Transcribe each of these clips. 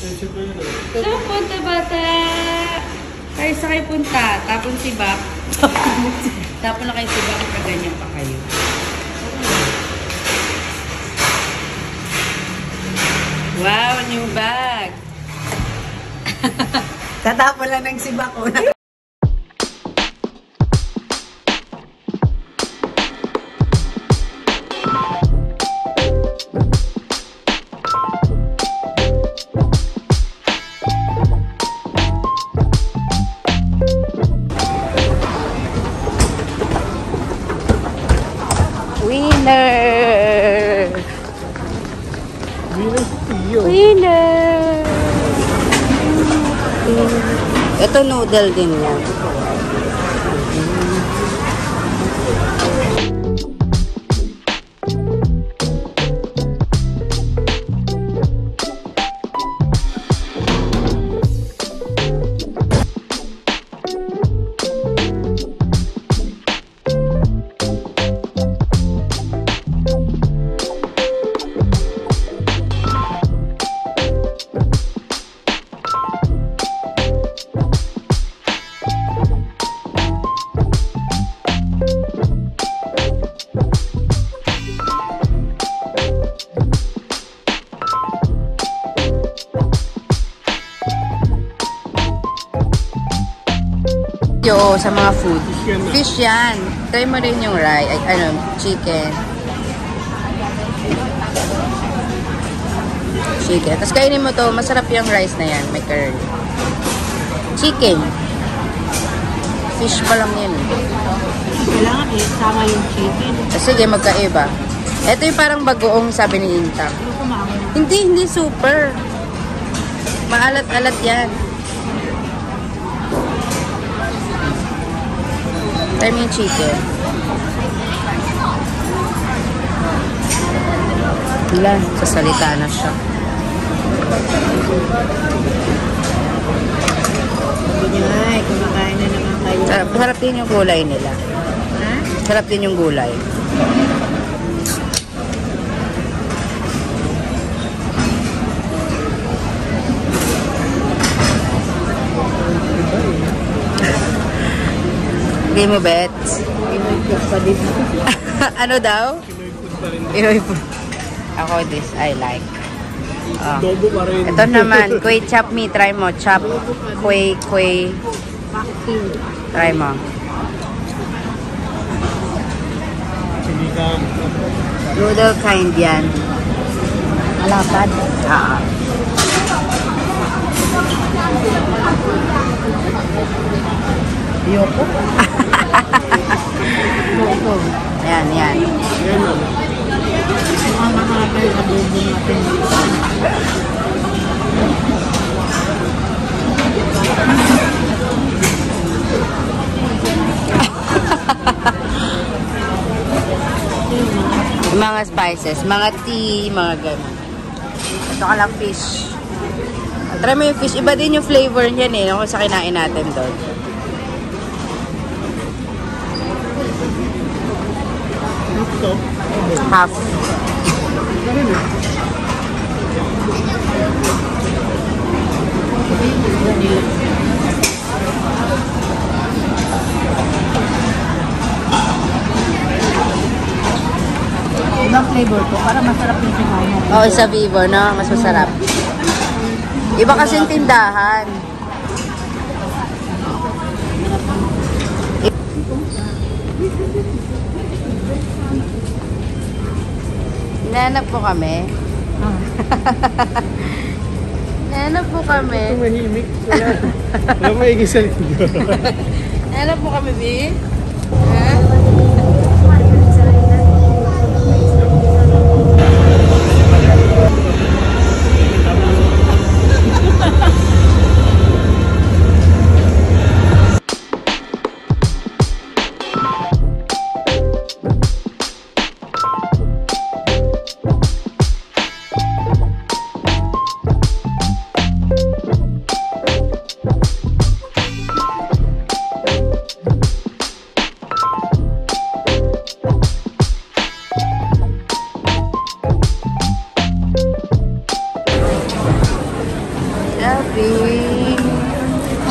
Saan punta bata? Kayo sa kayo punta. Tapon si Bak. Tapon na kayo si Bak. Kaganyan pa kayo. Wow, new bag. Tatapon lang ng si Bak. Winner! Winner! Ito noodle din yan. Yo, sa mga food. Fish yan. Try mo rin yung rice, chicken. Chicken. Tapos kainin mo to, masarap yung rice na yan. May curry. Chicken. Fish pa lang yan. Kailangan sama yung chicken. Sige, magkaiba. Ito yung parang bagoong sabi ni Inta. Hindi super. Maalat-alat yan. Try mo yung chicken. Wala, sasalita na siya. Ay, kumakain na naman kayo. Sarap din yung gulay nila. Ha? Sarap din yung gulay. Hindi mo bets? Pinoy food pa din. Ano daw? Pinoy food. Ako this I like. Oh. Ito naman, kuy chop me. Try mo. Chop. Kuy. Try mo. Noodle kind yan. Malapad. Yoko. Yoko. Yan. Mga nakakay na bobo natin. Mga spices, mga tea, mga gano'n. Ito ka lang fish. Try mo yung fish. Iba din yung flavor niyan eh. Kung sa kinain natin doon. Half. Ibang flavor to, para masarap yung sinayin. Oo, sa Vivo, no? Mas masarap. Iba kasing tindahan. Nanap po kami. Nanap po kami. Ito mahimik. Wala maigi sa likod. Nanap po kami, B. Ha?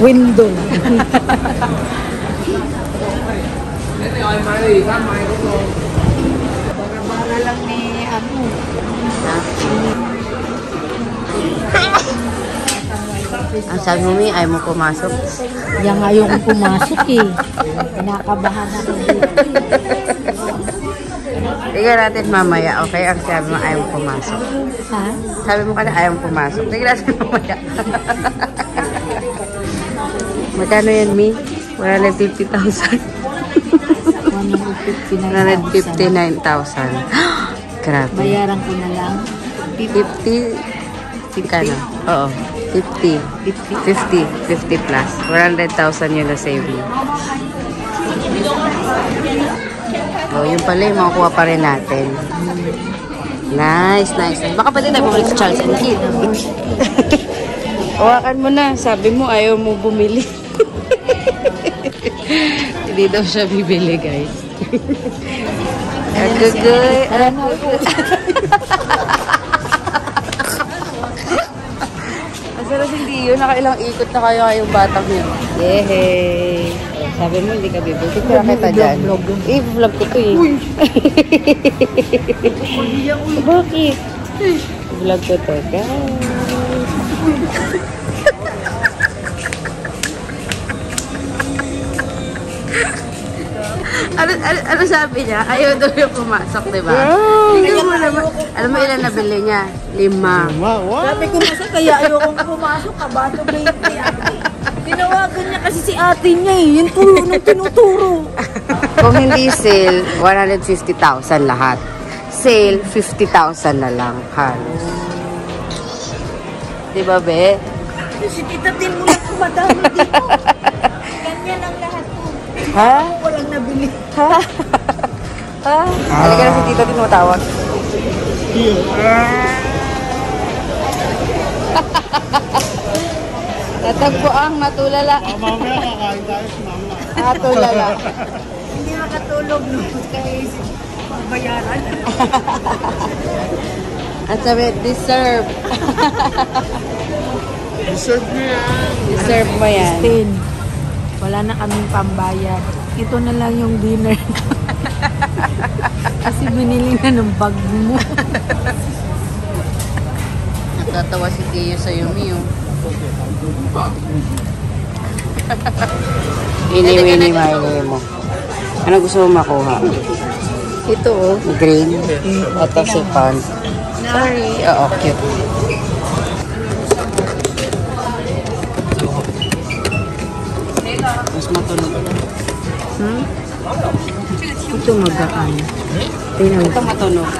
Window. Para lang ni ano. Ang sabi mo, Mi, ayaw mo pumasok. Yan ayaw kong pumasok eh. Kinakabahan ako dito. Tingnan natin mamaya, okay? Ang sabi mo, ayaw mo pumasok. Ha? Sabi mo ka na ayaw mo pumasok. Tingnan natin mamaya. Magkano yan, Mi? 150,000. 159,000. Grabe. Bayaran ko na lang. 50? Kano? Oo. 50 plus. 100,000 yun na save mo. Oh, yun pala yung makukuha pa rin natin. Nice. Baka pwede tayo bumalik sa Charles and Keith. Hawakan mo na. Sabi mo, ayaw mo bumili. Hindi daw siya bibili, guys. Agagay. Pero hindi yun, nakailang ikot na kayo kayong batang yun. Yehey! Sabi mo, hindi ka bibig. Kaya kita dyan. I-vlog ko to eh. Uy! Bakit? I-vlog ko to, guys. Ano sabi niya? Ayaw daw yung pumasok, diba? Tingnan mo naman. Alam mo ilan nabili niya? 5. What? Sabi ko na siya, kaya ayaw kong pumasok. Kabato baby. Tinawagan niya kasi si ate niya eh. Yung tulo nung tinuturo. Kung hindi sale, 150,000 lahat. Sale, 50,000 na lang. Halos. Diba, be? Si tita din mo lang kumadami dito. Ganyan ang lahat po. Ha? Walang nabili. Ha? Ha? Halika na si tita din matawag. Natagpo ang matulala. Mamaya kakain tayo sa mama. Matulala. Hindi makatulog no. Kaya isip bayaran. At sabi, deserve. Deserve mo yan. Deserve mo yan. Wala na kaming pambayad. Ito na lang yung dinner. Kasi binili na ng bag mo. Natatawa si Tio sa Yumi, oh. Ini-mini mo. Ano gusto mo makuha? Ito, oh. Green. Ito si Pan. Sorry. Oo, cute. Mas matunog. Ito magaan. Tingnan Ito matunog.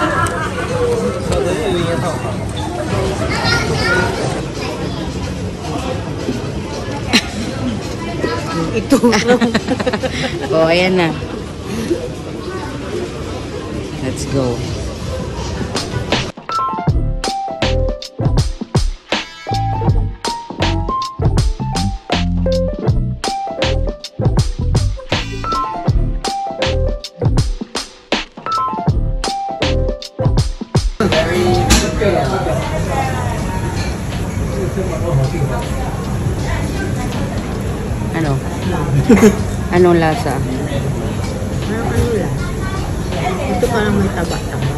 ito. Oh, ayan na. Let's go. Ano? Anong lasa? Ito parang may taba-taba.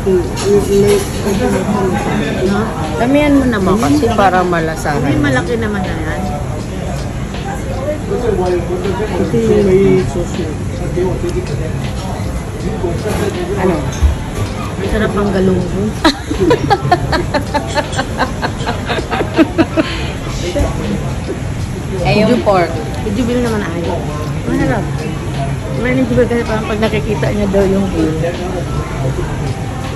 No? Damihan mo naman kasi para malasahan. May malaki naman na yan. Kasi may sauce yun. Ano? Sarap ang galunggo. Eh, yung pork. Ijubil naman na ayaw. Maharap. May nagjubil kasi parang pag nakikita niya daw yung bill.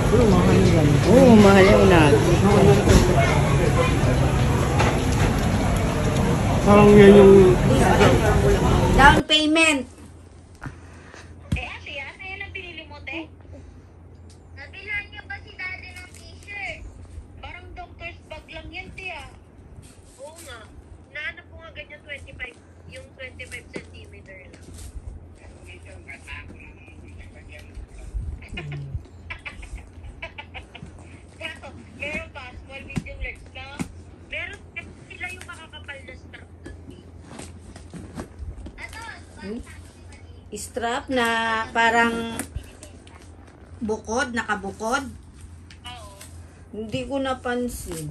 Mahal yan. Oo, mahal yung unag. Parang yan yung... Down payment! Ate, ano yan ang binili mo, te? Nabilhan niyo ba si daddy ng t-shirt? Parang doctor's bag lang yan, te, ah. Oo nga. Nahanap ko nga ganyan 25, yung 25 centimeter lang. Kaso, meron pa, small, medium, large na. Meron sila yung makakapal na strap. strap na parang bukod, nakabukod. Oo. Hindi ko napansin.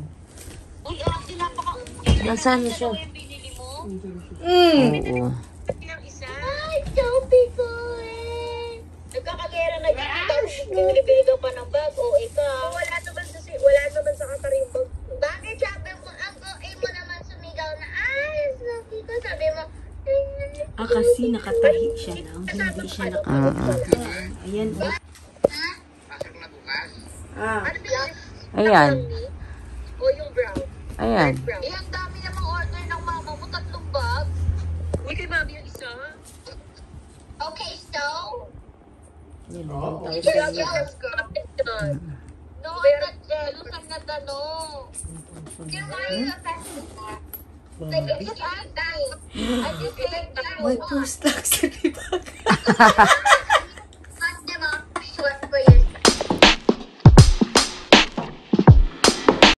Uy, ate, napaka... Nasaan siya? Yung binili mo? Oo. Ilang isa? Ay, sabi ko eh. Nagkakagera na dyan. Tapos binibili daw pa ng bag. O, ikaw. Wala naman sa Qatar yung bag. Bakit sabi mo, ako, mo naman sumigaw na, ay, sabi ko, sabi mo, Kasi nakatahi siya lang. Hindi siya nakatahi. Ayan. ano ba yan? Ayan. O yung brown? Ayan. Eh, ang dami namang order ng mama mo, 3 bag. Uy, kay mami yung isa. Okay, so? No, I'm not jealous. I'm not ano. You're lying sa Like, it's just I just hate you. May post lang sa libag.